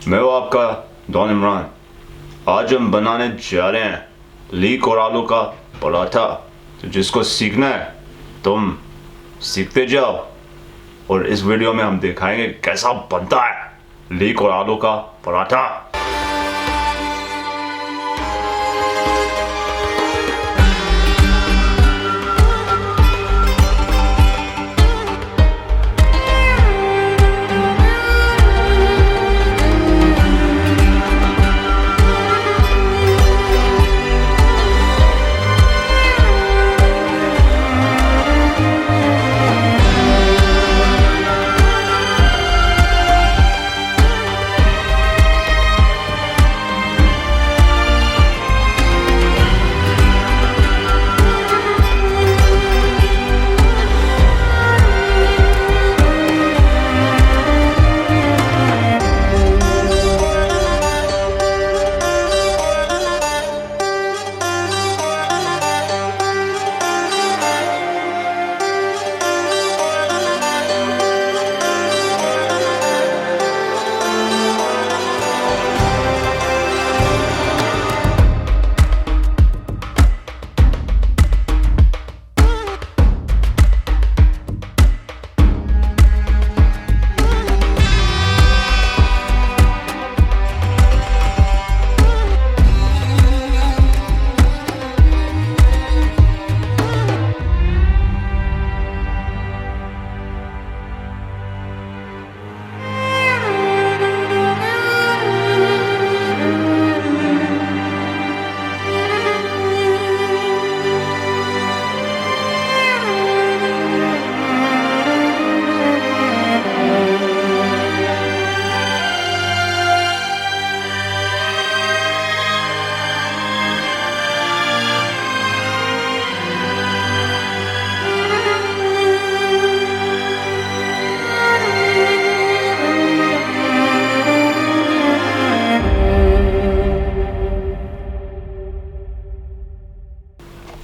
मैं हूँ आपका डॉन इमरान। आज हम बनाने जा रहे हैं लीक और आलू का पराठा। तो जिसको सीखना है तुम सीखते जाओ, और इस वीडियो में हम दिखाएंगे कैसा बनता है लीक और आलू का पराठा।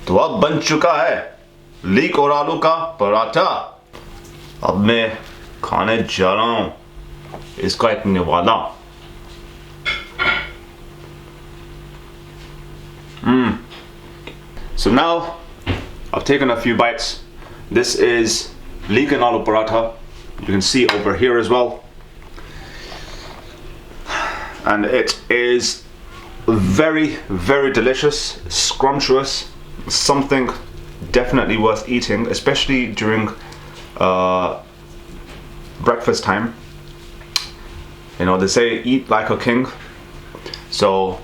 तो अब बन चुका है लीक और आलू का पराठा। अब मैं खाने जा रहा हूं इसका एक निवाला। So now I've taken a few bites. This is leek and aloo paratha. You can see over here as well, and it is very, very delicious, scrumptious. Something definitely worth eating, especially during breakfast time. You know, they say eat like a king, so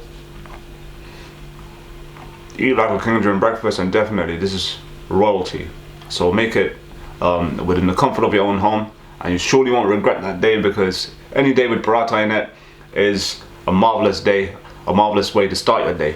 eat like a king during breakfast, and definitely this is royalty. So make it within the comfort of your own home, and you surely won't regret that day, because any day with paratha in it is a marvelous day, a marvelous way to start your day.